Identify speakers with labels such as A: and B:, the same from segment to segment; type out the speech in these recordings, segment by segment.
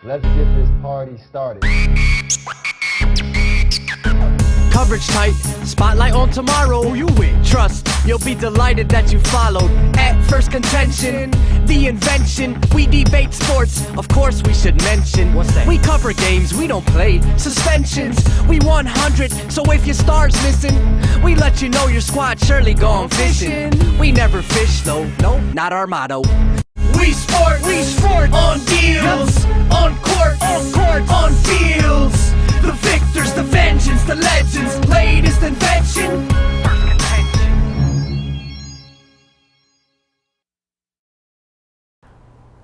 A: Let's get this party started.
B: Coverage tight, spotlight on tomorrow. Who you with? Trust, you'll be delighted that you followed. At Phirst Contention, the invention. We debate sports, of course we should mention. What's that? We cover games, we don't play suspensions. We 100, so if your star's missing, we let you know your squad surely gone fishing. We never fish though, no, not our motto. We sport on deals, on court, on fields. The victors, the vengeance, the legends, latest invention. Phirst Contention.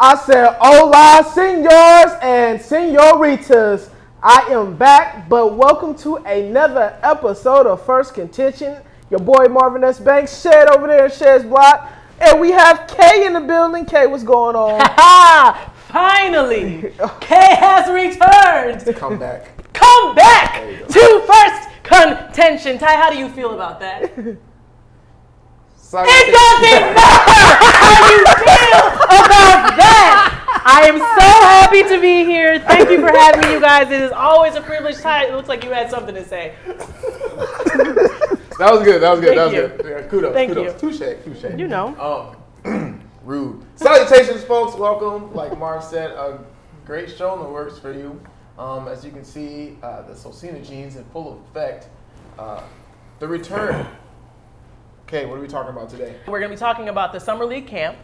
C: I said, hola, senors and senoritas. I am back, but welcome to another episode of Phirst Contention. Your boy Marvin Banks, Shed over there in Shed's block. And we have Kay in the building. Kay, what's going on?
D: Finally, Kay has returned.
C: Come back
D: To Phirst Contention. Ty, how do you feel about that?
C: Sorry.
D: It doesn't matter how you feel about that. I am so happy to be here. Thank you for having me, you guys. It is always a privilege. Ty, it looks like you had something to say.
E: That was good.
D: Thank you.
E: Yeah, kudos.
D: Thank
E: kudos. Touche.
D: You know.
E: Rude. Salutations, folks. Welcome. Like Marv said, a great show in the works for you. As you can see, the Sosina genes in full effect. The return. Okay, what are we talking about today?
D: We're going to be talking about the Summer League camp.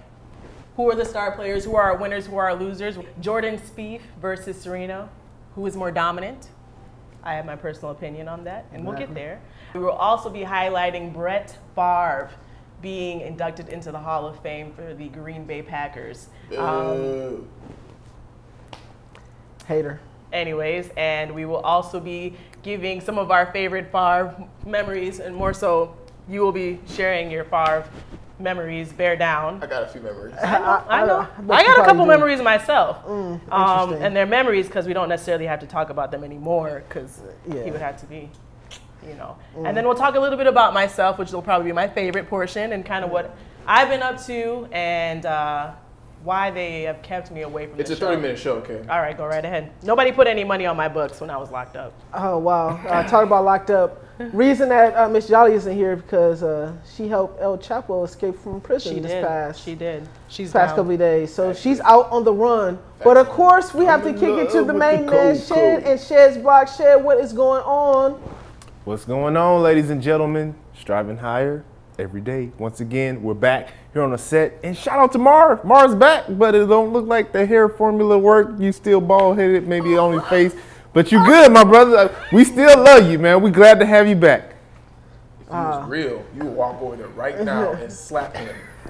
D: Who are the star players? Who are our winners? Who are our losers? Jordan Spieth versus Sosina. Who is more dominant? I have my personal opinion on that, and we'll get there. We will also be highlighting Brett Favre being inducted into the Hall of Fame for the Green Bay Packers.
C: Hater.
D: Anyways, and we will also be giving some of our favorite Favre memories, and more so, you will be sharing your Favre memories. Bear down.
E: I got a few memories.
D: I know.
C: bet
D: I
C: you
D: got a couple
C: probably do.
D: memories myself.
C: Interesting.
D: And they're memories because we don't necessarily have to talk about them anymore because
C: Yeah.
D: he would have to be, you know. And then we'll talk a little bit about myself, which will probably be my favorite portion, and kind of what I've been up to and why they have kept me away from
E: It's
D: the
E: a
D: show.
E: 30-minute show, okay?
D: All right, go right ahead. Nobody put any money on my books when I was locked up.
C: Oh, wow. Talk about locked up. Reason that Miss Jolly isn't here because she helped El Chapo escape from prison
D: She
C: this
D: did. She's
C: past
D: down.
C: couple of days. So she's out on the run. But of course, we have to kick it to the main man, Shed, and Shed's block. Shed, what is going on?
F: What's going on, ladies and gentlemen? Striving higher every day. Once again, we're back here on the set. And shout out to Marv. Marv's back, but it don't look like the hair formula worked. You still bald-headed, maybe on your face. But you good, my brother. We still love you, man. We glad to have you back.
E: If he was real, you would walk over there right now and slap him.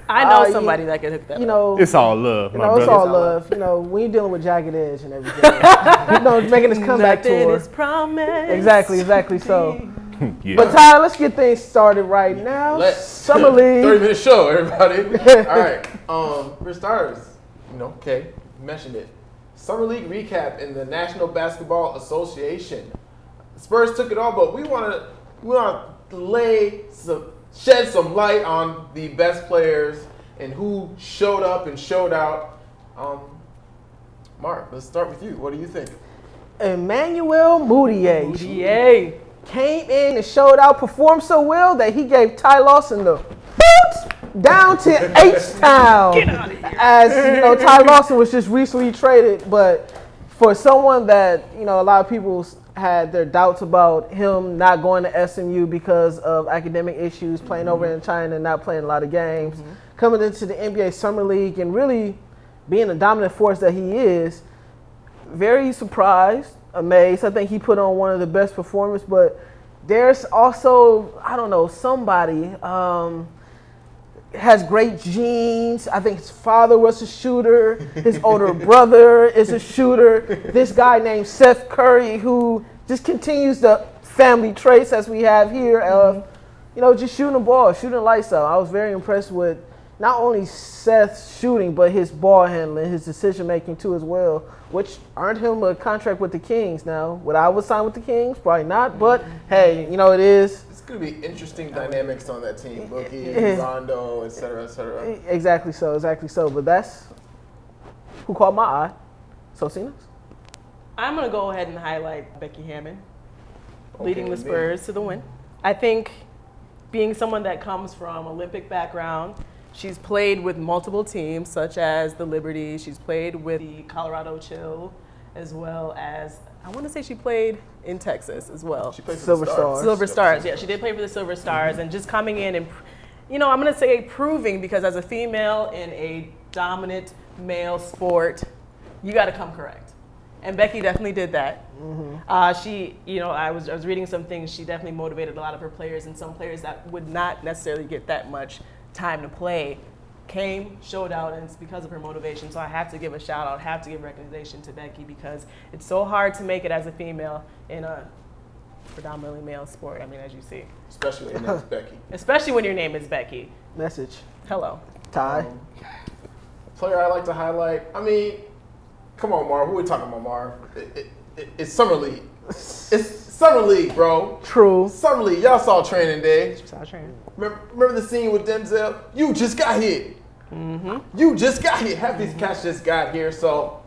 D: I know somebody that could hook that
C: You
D: up.
C: know,
F: It's all love, my
C: it's
F: brother.
C: all love. You know, when you're dealing with Jagged Edge and everything, making this comeback
D: Nothing
C: tour.
D: is promised.
C: Exactly. So,
F: Yeah.
C: but Tyler, let's get things started right now. Summer League.
E: 30-minute show, everybody. All right. For starters, okay, you mentioned it. Summer League recap in the National Basketball Association. Spurs took it all, but we want to shed some light on the best players and who showed up and showed out. Mark, let's start with you. What do you think?
C: Emmanuel Mudiay
D: Yay.
C: came in and showed out, performed so well that he gave Ty Lawson the boot down to H-Town.
D: Get out of here.
C: As you know, Ty Lawson was just recently traded, but for someone that a lot of people had their doubts about him not going to SMU because of academic issues, playing over in China and not playing a lot of games, coming into the NBA Summer League and really being the dominant force that he is, very surprised, amazed. I think he put on one of the best performances, but there's also, somebody has great genes. I think his father was a shooter. His older brother is a shooter. This guy named Seth Curry, who just continues the family traits as we have here of, just shooting the ball, shooting the lights out. I was very impressed with not only Seth's shooting, but his ball handling, his decision making too as well, which earned him a contract with the Kings. Now, would I would sign with the Kings? Probably not, but hey, it is.
E: It's going to be interesting dynamics on that team. Boogie, Rondo, et cetera, et cetera.
C: Exactly so. But that's who caught my eye. Sosina?
D: I'm going to go ahead and highlight Becky Hammon, leading the
E: with me.
D: Spurs to the win. I think being someone that comes from Olympic background, she's played with multiple teams such as the Liberty. She's played with the Colorado Chill, as well as, I want to say she played in Texas as well.
E: She played for
C: Silver
E: the
C: Stars.
D: Silver Stars, yeah, she did play for the Silver Stars, and just coming in and, I'm going to say proving, because as a female in a dominant male sport, you got to come correct. And Becky definitely did that. She, I was reading some things. She definitely motivated a lot of her players, and some players that would not necessarily get that much time to play came, showed out, and it's because of her motivation. So I have to give a shout out, have to give recognition to Becky, because it's so hard to make it as a female in a predominantly male sport. I mean, as you see.
E: Especially when your name's Becky.
D: Especially when your name is Becky.
C: Message.
D: Hello.
C: Ty.
E: Player I like to highlight. I mean, come on, Marv. Who are we talking about, Marv? It's Summer League. It's Summer League, bro.
C: True.
E: Summer League. Y'all saw Training Day.
D: Saw training.
E: Remember the scene with Denzel? You just got hit. You just got hit. Half these cats just got here. So,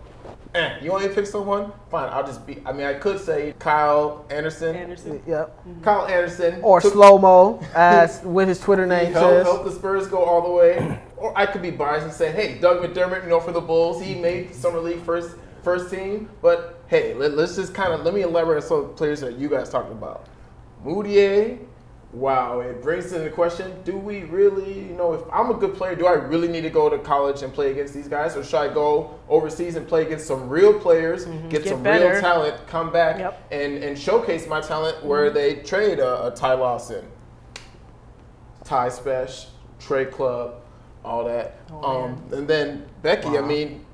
E: you want me to pick someone? Fine. I'll just be. I mean, I could say Kyle Anderson.
C: Yep.
E: Kyle Anderson.
C: Or Slow Mo, as with his Twitter name says.
E: Help the Spurs go all the way. Or I could be biased and say, hey, Doug McDermott, for the Bulls, he made Summer League first team. But hey, let's just let me elaborate on some of the players that you guys talked about. Moutier. Wow, it brings into the question, do we really, if I'm a good player, do I really need to go to college and play against these guys? Or should I go overseas and play against some real players, get some
D: better.
E: real talent, come back and showcase my talent where they trade a Ty Lawson, Ty Spesh, Trey Club, all that. And then Becky, I mean,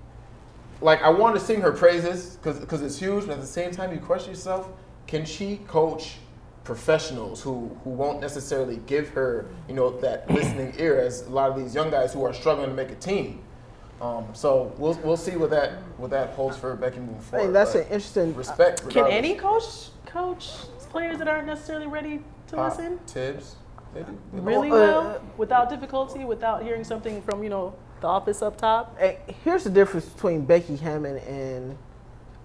E: I want to sing her praises because it's huge, but at the same time, you question yourself, can she coach professionals who won't necessarily give her, that listening ear as a lot of these young guys who are struggling to make a team. So we'll see what that holds for Becky moving forward.
C: Hey, that's an interesting
E: respect.
D: Can
E: regardless.
D: any coach players that aren't necessarily ready to listen?
E: Tibbs. They do.
D: Really well, without difficulty, without hearing something from, the office up top?
C: Here's the difference between Becky Hammon and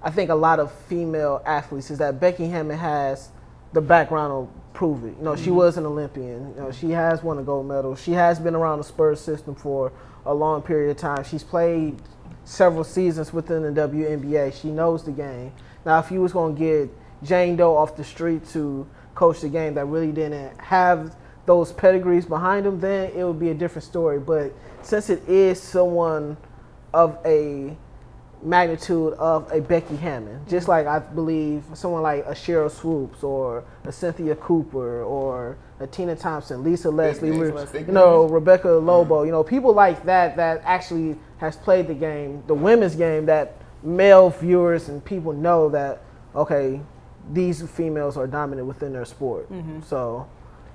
C: I think a lot of female athletes is that Becky Hammon has the background to prove it. She was an Olympian. She has won a gold medal. She has been around the Spurs system for a long period of time. She's played several seasons within the WNBA. She knows the game. Now, if you was going to get Jane Doe off the street to coach the game that really didn't have those pedigrees behind them, then it would be a different story. But since it is someone of a magnitude of a Becky Hammon, just like I believe someone like a Cheryl Swoops or a Cynthia Cooper or a Tina Thompson, Lisa Leslie, Rebecca Lobo, people like that actually has played the game, the women's game, that male viewers and people know that, okay, these females are dominant within their sport. So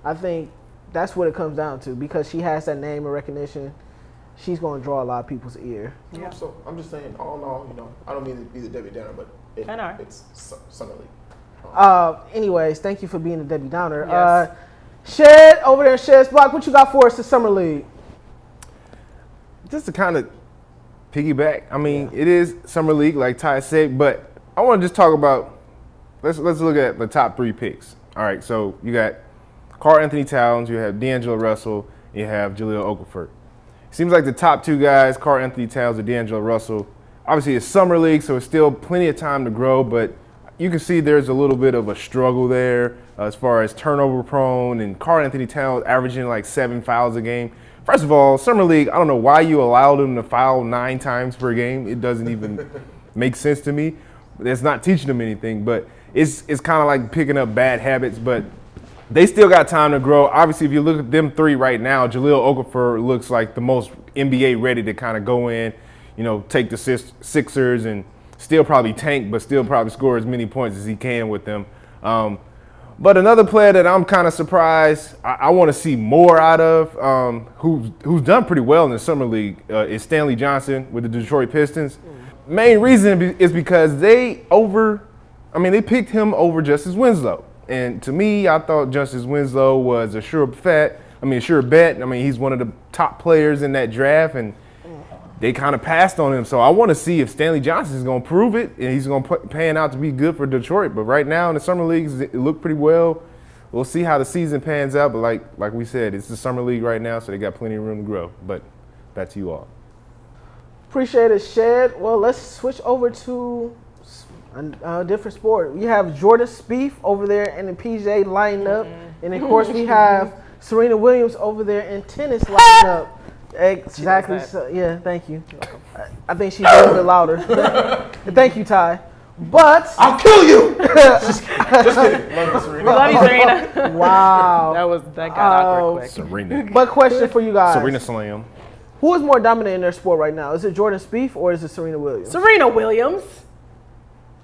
C: I think that's what it comes down to, because she has that name and recognition. She's going to draw a lot of people's ear.
E: Yeah. So I'm just saying, all in all, I don't mean to be the Debbie Downer, but it's Summer League.
C: Anyways, thank you for being the Debbie Downer.
D: Yes.
C: Shed, over there in Shed's block, what you got for us this Summer League?
F: Just to kind of piggyback, I mean, it is Summer League, like Ty said, but I want to just talk about, let's look at the top 3 picks. All right, so you got Karl Anthony Towns, you have D'Angelo Russell, you have Jahlil Okafor. Seems like the top 2 guys, Karl Anthony Towns or D'Angelo Russell, obviously it's Summer League, so it's still plenty of time to grow, but you can see there's a little bit of a struggle there as far as turnover prone, and Karl Anthony Towns averaging like 7 fouls a game. First of all, Summer League, I don't know why you allowed him to foul 9 times per game. It doesn't even make sense to me. It's not teaching them anything, but it's kind of like picking up bad habits, but they still got time to grow. Obviously, if you look at them 3 right now, Jahlil Okafor looks like the most NBA ready to kind of go in, take the Sixers and still probably tank, but still probably score as many points as he can with them. But another player that I'm kind of surprised, I want to see more out of, who's done pretty well in the Summer League, is Stanley Johnson with the Detroit Pistons. Main reason is because they picked him over Justice Winslow. And to me, I thought Justice Winslow was a sure bet. I mean, he's one of the top players in that draft. And they kind of passed on him. So I want to see if Stanley Johnson is going to prove it and he's going to pan out to be good for Detroit. But right now in the summer leagues, it looked pretty well. We'll see how the season pans out. But like we said, it's the summer league right now, so they got plenty of room to grow. But back to you all.
C: Appreciate it, Shed. Well, let's switch over to a different sport. We have Jordan Spieth over there in the PGA lineup. And, of course, we have Serena Williams over there in tennis lineup. Exactly. So, yeah, thank you. I think she's a little bit louder. Thank you, Ty. But
E: I'll kill you. Just kidding. Love you, Serena.
D: We love you, Serena.
C: Wow.
D: That got awkward quick.
F: Serena.
C: But question for you guys.
F: Serena Slam.
C: Who is more dominant in their sport right now? Is it Jordan Spieth or is it Serena Williams?
D: Serena Williams.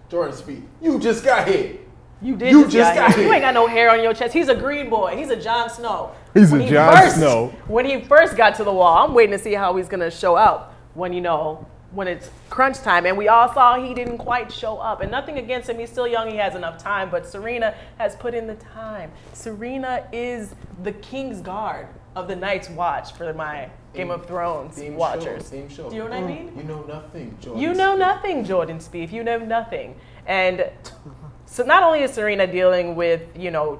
E: Jordan Spieth. You just got hit.
D: You
E: just got hit.
D: You ain't got no hair on your chest. He's a green boy. He's a Jon Snow.
F: He's a Jon Snow.
D: When he first got to the wall, I'm waiting to see how he's going to show up when it's crunch time. And we all saw he didn't quite show up. And nothing against him. He's still young. He has enough time. But Serena has put in the time. Serena is the King's Guard of the Night's Watch for my Game of Thrones watchers.
E: Theme show.
D: Do you know what I mean?
E: You know nothing, Jordan.
D: You know nothing, Jordan Spieth. You know nothing. And so not only is Serena dealing with,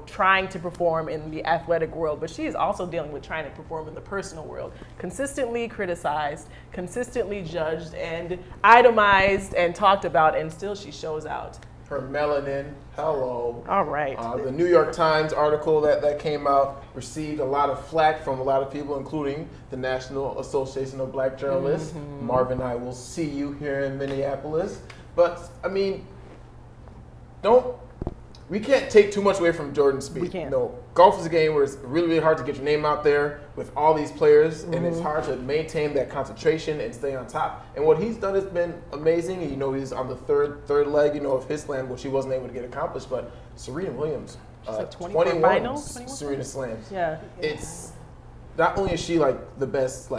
D: trying to perform in the athletic world, but she is also dealing with trying to perform in the personal world. Consistently criticized, consistently judged, and itemized and talked about, and still she shows out.
E: Her melanin, hello.
D: All right.
E: The New York Times article that came out received a lot of flack from a lot of people, including the National Association of Black Journalists. Marvin, I will see you here in Minneapolis. But, I mean, we can't take too much away from Jordan Spieth.
D: We can't.
E: No, golf is a game where it's really, really hard to get your name out there with all these players, and it's hard to maintain that concentration and stay on top. And what he's done has been amazing. He's on the third leg, of his slam, which he wasn't able to get accomplished. But Serena Williams,
D: like
E: 21
D: finals?
E: Serena slams.
D: Yeah.
E: It's not only is she like the best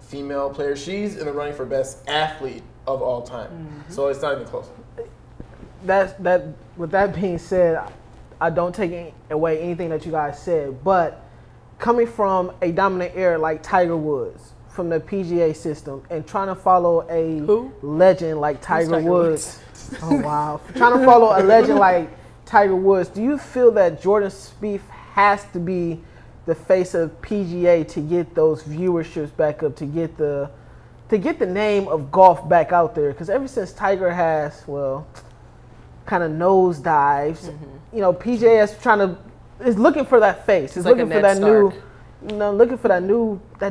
E: female player, she's in the running for best athlete of all time. So it's not even close.
C: With that being said, I don't take away anything that you guys said, but coming from a dominant era like Tiger Woods from the PGA system and trying to follow a legend like Tiger Woods. Oh, wow. Trying to follow a legend like Tiger Woods, do you feel that Jordan Spieth has to be the face of PGA to get those viewerships back up, to get the name of golf back out there? Because ever since Tiger has, kind of nosedives. PGA is looking for that face. It's
D: like
C: looking for that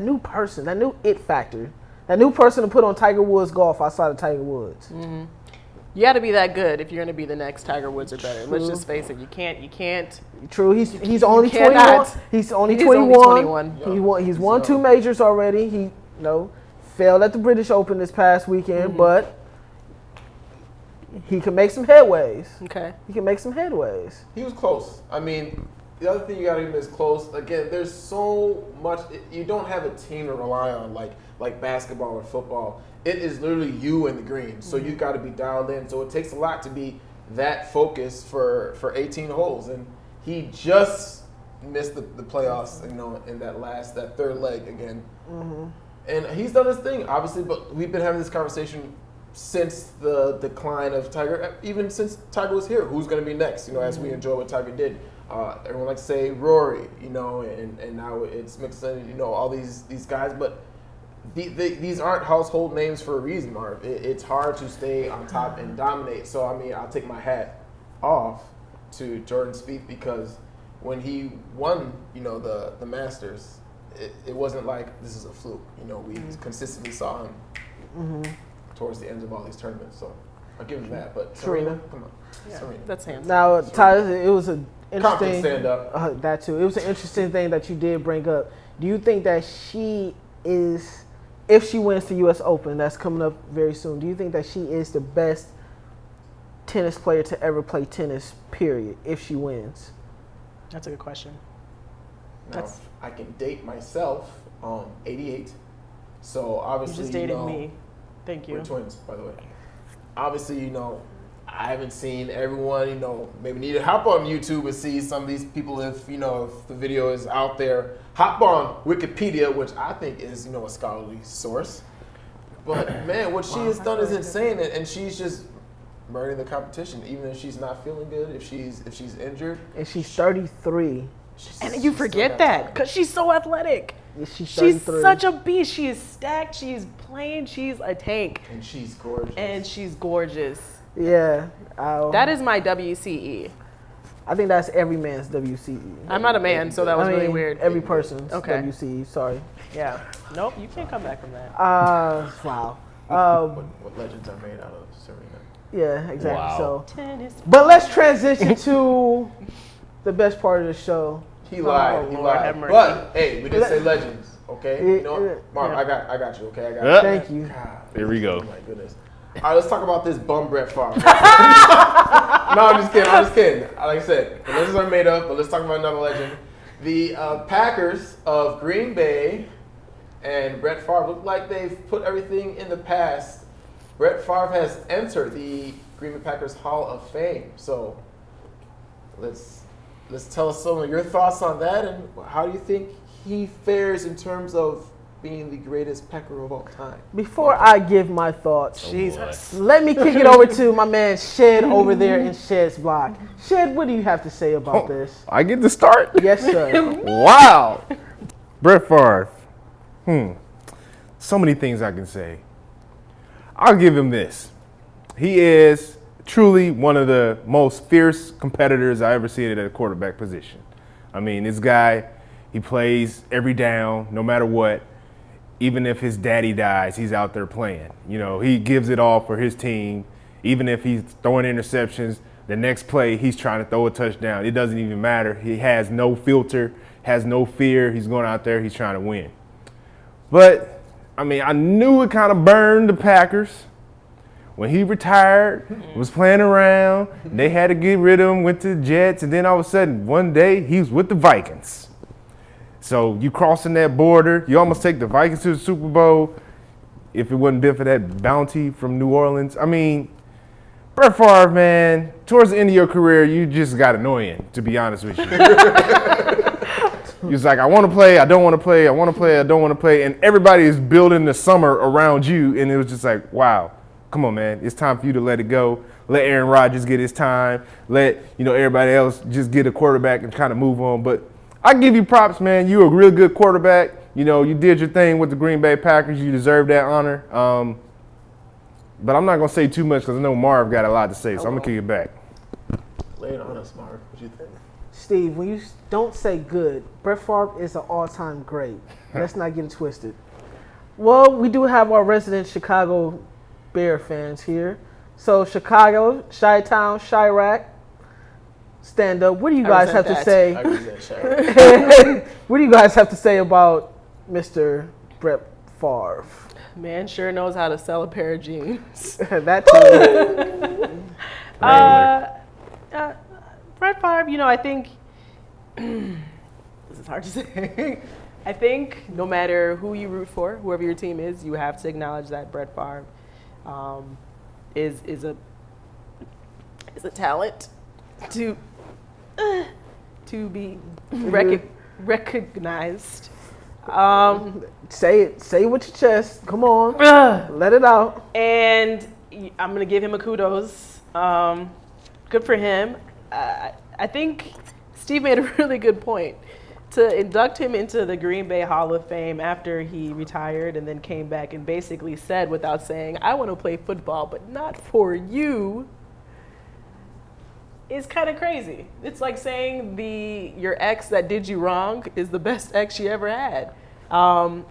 C: new person, that new it factor, that new person to put on Tiger Woods golf outside of Tiger Woods.
D: You got to be that good if you're going to be the next Tiger Woods or better. Let's just face it. You can't.
C: True. He's only 21. He's only 21. He's won 2 majors already. He failed at the British Open this past weekend, but he can make some headways.
D: Okay.
C: He can make some headways.
E: He was close. I mean, the other thing you got to give him is close. Again, there's so much. You don't have a team to rely on like basketball or football. It is literally you and the green. So you got to be dialed in. So it takes a lot to be that focused for 18 holes. And he just missed the playoffs, in that third leg again. And he's done his thing, obviously. But we've been having this conversation since the decline of Tiger, even since Tiger was here. Who's going to be next? As we enjoy what Tiger did. Everyone likes to say Rory, and now it's Mixon, all these guys. But these aren't household names for a reason, Marv. It's hard to stay on top and dominate. So, I'll take my hat off to Jordan Spieth because when he won, the Masters, it wasn't like this is a fluke. We consistently saw him towards the end of all these tournaments. So I'll give him that. But Serena, come on.
D: Yeah,
E: Serena.
D: that's handsome.
C: Now, Ty, it was an interesting.
E: Stand up.
C: That too. It was an interesting thing that you did bring up. Do you think that she is, if she wins the U.S. Open, that's coming up very soon, do you think that she is the best tennis player to ever play tennis, period, if she wins?
D: That's a good question.
E: Now, I can date myself on 88. So obviously,
D: you just dated me. Thank you.
E: We're twins, by the way. Obviously, I haven't seen everyone, maybe need to hop on YouTube and see some of these people if the video is out there. Hop on Wikipedia, which I think is, a scholarly source. But man, what she has done is insane, and she's just murdering the competition. Even if she's not feeling good, if she's injured,
C: And she's 33.
D: And you forget that because she's so athletic.
C: Yeah, she's
D: She's
C: 33.
D: such a beast. She is stacked. She's playing. She's a tank.
E: And she's gorgeous.
D: And she's gorgeous.
C: Yeah.
D: That is my WCE.
C: I think that's every man's WCE.
D: I'm not a man, so that was really weird.
C: Every person's
D: Okay.
C: WCE. Sorry.
D: Yeah. Nope, you can't come back from that.
C: Wow.
E: What legends are made out of Serena?
C: Yeah, exactly.
F: Wow.
C: So,
D: Tennis.
C: but let's transition to the best part of the show.
E: He lied. He
D: Lord have
E: lied.
D: mercy.
E: But hey, we didn't say legends. Okay. You know, what? Marv,
D: Yeah.
E: I got you. Okay, I got
F: Yeah.
E: you.
C: Thank you.
E: God,
F: Here we go.
E: oh my goodness. All right, let's talk about this bum Brett Favre. No, I'm just kidding. Like I said, the legends are made up, but let's talk about another legend. The Packers of Green Bay and Brett Favre look like they've put everything in the past. Brett Favre has entered the Green Bay Packers Hall of Fame. So let's tell us some of your thoughts on that, and how do you think he fares in terms of being the greatest Packer of all time?
C: Before I give my thoughts,
D: Jesus.
C: let me kick it over to my man Shed over there in Shed's block. Shed, what do you have to say about this?
F: I get to start?
C: Yes, sir.
F: Wow. Brett Favre. So many things I can say. I'll give him this. He is truly one of the most fierce competitors I ever seen at a quarterback position. I mean, this guy, he plays every down, no matter what. Even if his daddy dies, he's out there playing. You know, he gives it all for his team. Even if he's throwing interceptions, the next play, he's trying to throw a touchdown. It doesn't even matter. He has no filter, has no fear. He's going out there, he's trying to win. But, I mean, I knew it kind of burned the Packers. When he retired, was playing around, they had to get rid of him, went to the Jets, and then all of a sudden, one day, he was with the Vikings. So you crossing that border, you almost take the Vikings to the Super Bowl if it wasn't been for that bounty from New Orleans. I mean, Brett Favre, man, towards the end of your career, you just got annoying, to be honest with you. He was like, I want to play, I don't want to play, I want to play, I don't want to play. And everybody is building the summer around you. And it was just like, wow, come on, man. It's time for you to let it go. Let Aaron Rodgers get his time. Let, everybody else just get a quarterback and kind of move on. But I give you props, man. You're a real good quarterback. You did your thing with the Green Bay Packers. You deserve that honor. But I'm not going to say too much because I know Marv got a lot to say, so I'm going to kick it back.
E: Lay it on us, Marv. What do you think?
C: Steve, when you don't say good, Brett Favre is an all-time great. Let's not get it twisted. Well, we do have our resident Chicago Bear fans here. So Chicago, Chi-Town, Chirac, stand up. What do you guys have to say?
E: I resent Shaq.
C: What do you guys have to say about Mr. Brett Favre?
D: Man sure knows how to sell a pair of jeans.
C: That too.
D: Brett Favre, I think this is hard to say. I think no matter who you root for, whoever your team is, you have to acknowledge that Brett Favre is a talent to be recognized.
C: Say it. Say it with your chest. Come on. Let it out.
D: And I'm going to give him a kudos. Good for him. I think Steve made a really good point. To induct him into the Green Bay Hall of Fame after he retired and then came back and basically said without saying, I want to play football, but not for you, is kind of crazy. It's like saying your ex that did you wrong is the best ex you ever had. I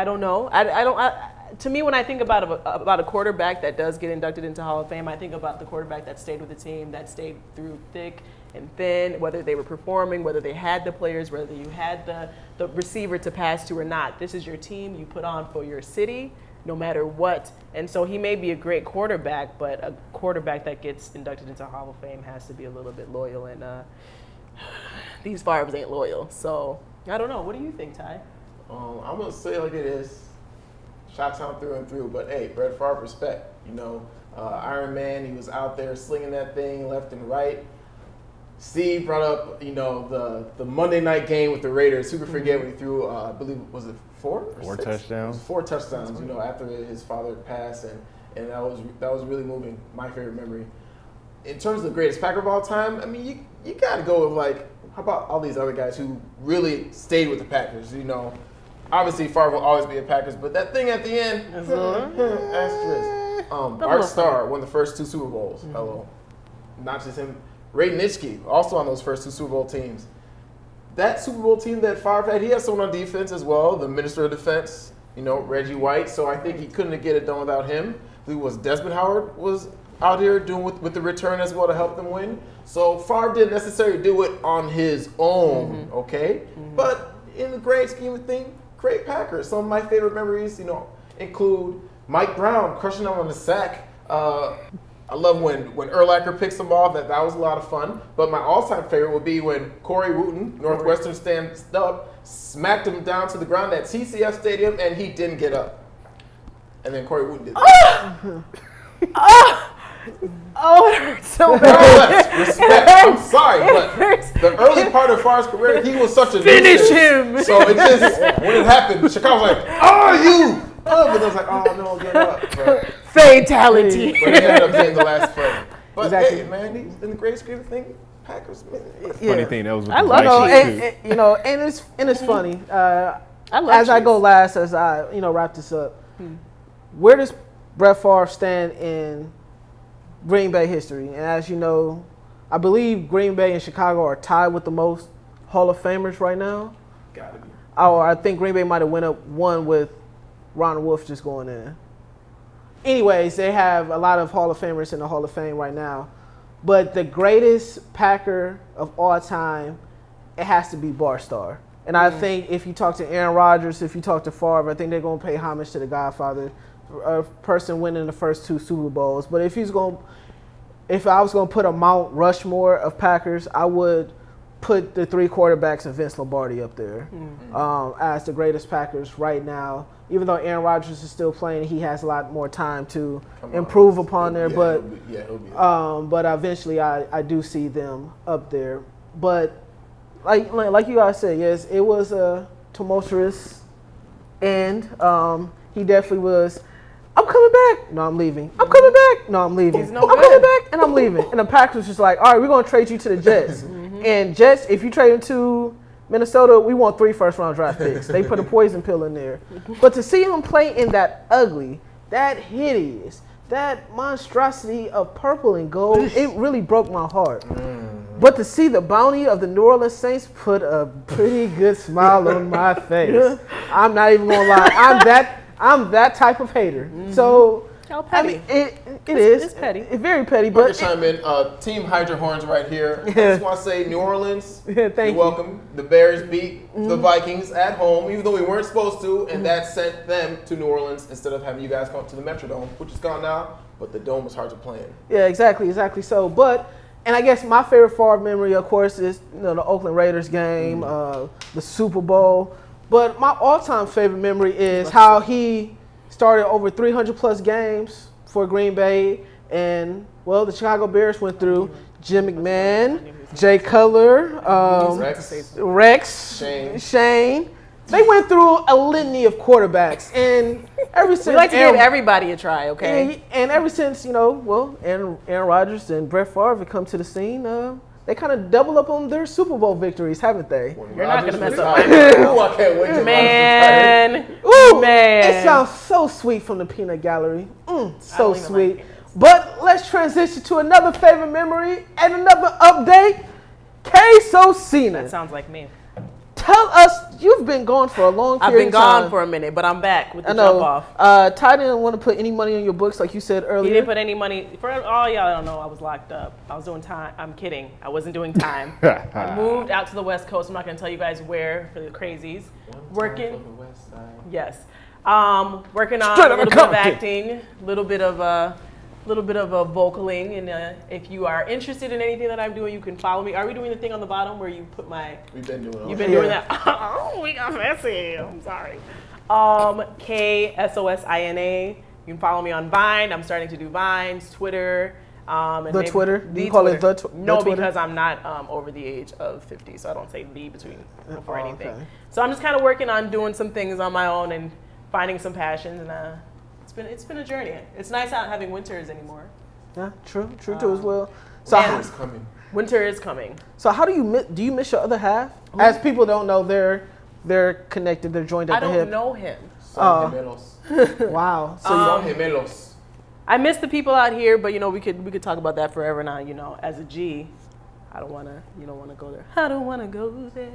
D: don't know. To me, when I think about a quarterback that does get inducted into Hall of Fame, I think about the quarterback that stayed with the team, that stayed through thick and thin, whether they were performing, whether they had the players, whether you had the receiver to pass to or not. This is your team you put on for your city, no matter what. And so he may be a great quarterback, but a quarterback that gets inducted into Hall of Fame has to be a little bit loyal, and these Favres ain't loyal. So I don't know. What do you think, Ty?
E: I'm going to say it like it is. Chi-Town through and through, but hey, Brett Favre, respect. Iron Man, he was out there slinging that thing left and right. Steve brought up, the Monday night game with the Raiders. Who could forget when he threw, I believe, was it 4 or
F: 4
E: 6?
F: touchdowns.
E: It was 4 touchdowns. You know, after his father passed, and that was really moving. My favorite memory. In terms of the greatest Packer of all time, I mean, you got to go with like, how about all these other guys who really stayed with the Packers? You know, obviously Favre will always be a Packers, but that thing at the end, asterisk. Bart Starr won the first 2 Super Bowls. Hello, not just him. Ray Nitschke also on those first 2 Super Bowl teams. That Super Bowl team that Favre had, he had someone on defense as well, the Minister of Defense, you know, Reggie White. So I think he couldn't get it done without him. Who was Desmond Howard was out here doing with the return as well to help them win. So Favre didn't necessarily do it on his own, okay? But in the great scheme of things, great Packers. Some of my favorite memories, you know, include Mike Brown crushing them on the sack. I love when Urlacher picks them off. That was a lot of fun. But my all-time favorite would be when Corey Wooten, Northwestern stands up, smacked him down to the ground at TCF Stadium, and he didn't get up. And then Corey Wooten did that.
C: Oh, it hurts so bad.
E: Respect. I'm sorry, but the early part of Favre's career, he was such a
C: Finish
E: nuisance.
C: him.
E: So it just, when it happened, Chicago was like, "Oh, you!" But it was like, "Oh no, get up!" But
C: Fatality.
E: he ended up getting the last play. But
C: Exactly.
E: hey, man, he's in the great scheme of things, Packers. Man.
F: Funny thing, that was with
D: I
F: the
D: love
F: Vikings, too.
C: And, you know, and it's funny.
D: I love
C: As I
D: cheese.
C: go last, as I wrap this up, where does Brett Favre stand in Green Bay history? And as you know, I believe Green Bay and Chicago are tied with the most Hall of Famers right now.
E: Gotta be.
C: Or I think Green Bay might have went up one with Ron Wolf just going in. Anyways, they have a lot of Hall of Famers in the Hall of Fame right now. But the greatest Packer of all time, it has to be Barstar. And I think if you talk to Aaron Rodgers, if you talk to Favre, I think they're going to pay homage to the Godfather, a person winning the first 2 Super Bowls. But if I was going to put a Mount Rushmore of Packers, I would put the 3 quarterbacks and Vince Lombardi up there as the greatest Packers right now. Even though Aaron Rodgers is still playing, he has a lot more time to improve upon there. But
E: he'll be
C: but eventually I do see them up there. But like you guys said, yes, it was a tumultuous end. He definitely was. I'm coming back. No, I'm leaving. I'm coming back. No, I'm leaving.
D: He's no
C: I'm
D: good.
C: coming back, and I'm leaving. And the Packers was just like, all right, we're going to trade you to the Jets. And Jets, if you trade him to Minnesota, we want 3 first-round draft picks. They put a poison pill in there. But to see him play in that ugly, that hideous, that monstrosity of purple and gold, it really broke my heart. But to see the bounty of the New Orleans Saints put a pretty good smile on my face. I'm not even going to lie. I'm that type of hater. So,
D: How
C: I
D: petty.
C: mean, it is.
D: it's petty.
C: It's very petty.
E: I
C: But
E: can chime in. Team Hydra Horns right here. I just want to say, New Orleans,
C: Thank
E: you're
C: you.
E: welcome. The Bears beat the Vikings at home, even though we weren't supposed to, and that sent them to New Orleans instead of having you guys come to the Metrodome, which is gone now, but the Dome was hard to play in.
C: Yeah, exactly so. But, and I guess my favorite Favre memory, of course, is the Oakland Raiders game, the Super Bowl. But my all-time favorite memory is how he started over 300-plus games for Green Bay. And, well, the Chicago Bears went through Jim McMahon, Jay Cutler, Rex, Shane. They went through a litany of quarterbacks. And ever since
D: We like to give everybody a try, okay?
C: And ever since, Aaron Rodgers and Brett Favre have come to the scene, they kind of double up on their Super Bowl victories, haven't they?
D: You're not gonna mess up.
E: Ooh, I can't wait to
D: Man.
C: Ooh,
D: Man.
C: it sounds so sweet from the peanut gallery. So
D: don't even
C: sweet.
D: like
C: But let's transition to another favorite memory and another update. Sosina.
D: That sounds like me.
C: Tell us, you've been gone for a long
D: I've
C: period
D: been
C: of time.
D: gone for a minute, but I'm back with the
C: I know.
D: jump off.
C: Ty didn't want to put any money on your books like you said
D: He
C: earlier.
D: didn't put any money. For all y'all don't know, I was locked up. I was doing time. I'm kidding. I wasn't doing time. I moved out to the West Coast. I'm not going to tell you guys where for the crazies. Working. Yes. Working on
C: Straight
D: a
C: outta
D: little bit of
C: Compton.
D: acting, a little bit of vocaling, and if you are interested in anything that I'm doing, you can follow me. Are we doing the thing on the bottom where you put my?
E: We've been doing all
D: You've
E: that.
D: been doing that. Oh, we got messy. I'm sorry. KSOSINA. You can follow me on Vine. I'm starting to do Vines, Twitter. And
C: The
D: maybe-
C: Twitter?
D: The
C: You call it
D: Twitter.
C: the tw-
D: No,
C: the Twitter?
D: because I'm not over the age of 50, so I don't say the before
C: Oh,
D: anything.
C: okay.
D: So I'm just kind of working on doing some things on my own and finding some passions, and it's been a journey. It's nice not having winters anymore.
C: Yeah, true too as well. So,
D: yeah.
E: It's coming.
D: Winter is coming.
C: so how do you miss your other half? As people don't know, they're connected. They're joined
D: I
C: at the
D: don't
C: hip.
D: know him.
E: Son gemelos.
C: Wow. So
E: Son gemelos.
D: I miss the people out here, but we could talk about that forever now. As a G, you don't want to go there. I don't want to go there.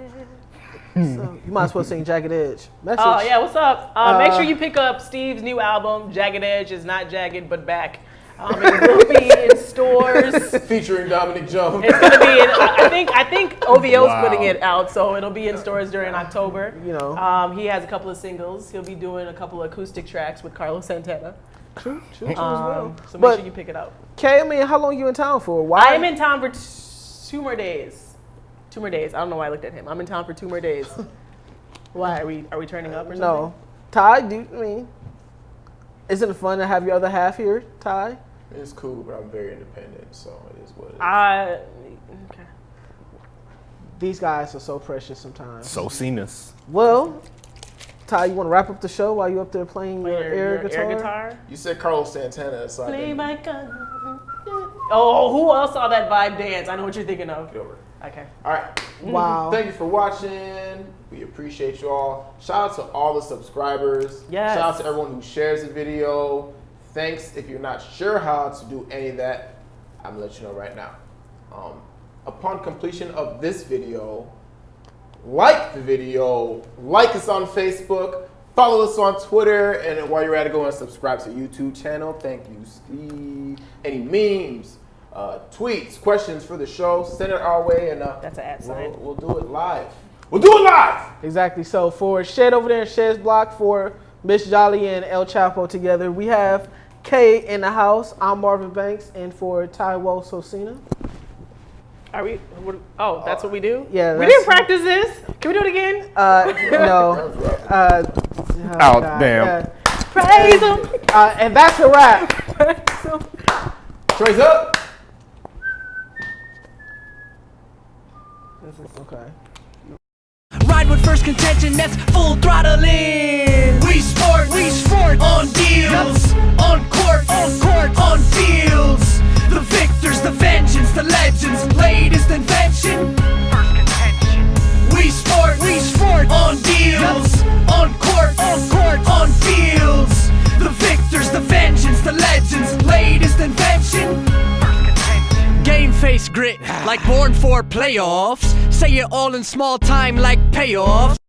C: so you might as well sing Jagged Edge. Message.
D: Oh yeah, what's up? Make sure you pick up Steve's new album, Jagged Edge is not jagged but back. It will be in stores.
E: Featuring Dominic Jones.
D: It's gonna be in. I think OVO's
F: Wow.
D: putting it out, so it'll be in stores during October.
C: You
D: He has a couple of singles. He'll be doing a couple of acoustic tracks with Carlos Santana.
C: True as well.
D: So make
C: But-
D: sure you pick it up.
C: Kay, I mean, how long you in town for? Why?
D: I'm in town for 2 more days. 2 more days. I don't know why I looked at him. I'm in town for 2 more days. Why are we turning up or something?
C: No. Ty, isn't it fun to have your other half here, Ty?
E: It's cool, but I'm very independent, so it is what it is.
D: Okay.
C: These guys are so precious sometimes.
F: Sosinas.
C: Well, Ty, you want to wrap up the show while you're up there playing your air guitar?
D: guitar.
E: You said Carlos Santana, so I
D: Play
E: didn't
D: my gun. Oh, who else saw that vibe dance? I know what you're thinking of.
E: get over it.
D: Okay.
E: All right.
C: Wow.
E: Thank you for watching. We appreciate you all. Shout out to all the subscribers.
D: Yes.
E: Shout out to everyone who shares the video. Thanks. If you're not sure how to do any of that, I'm gonna let you know right now. Upon completion of this video, like the video, like us on Facebook, follow us on Twitter, and while you're at it, go and subscribe to the YouTube channel. Thank you, Steve. Any memes, tweets, questions for the show, send it our way, and
D: That's an at sign.
E: we'll do it live. We'll do it live!
C: Exactly. So for Shed over there in Shed's block, for Miss Jolly and El Chapo together, we have Kay in the house. I'm Marvin Banks, and for Taiwo Sosina.
D: Are we? Oh, that's what we do?
C: Yeah,
D: We
C: that's-
D: didn't practice this. Can we do it again?
C: No.
F: Oh, damn.
D: Praise him.
C: And that's a wrap.
E: Trace up!
C: Okay.
B: Ride with Phirst Contention, that's full throttle in. We sport on deals, on court, on fields. The victors, the vengeance, the legends, latest invention. Phirst Contention. We sport on deals, on court, on fields. The victors, the vengeance, the legends, latest invention. Game face grit, like born for playoffs. Say it all in small time like payoffs.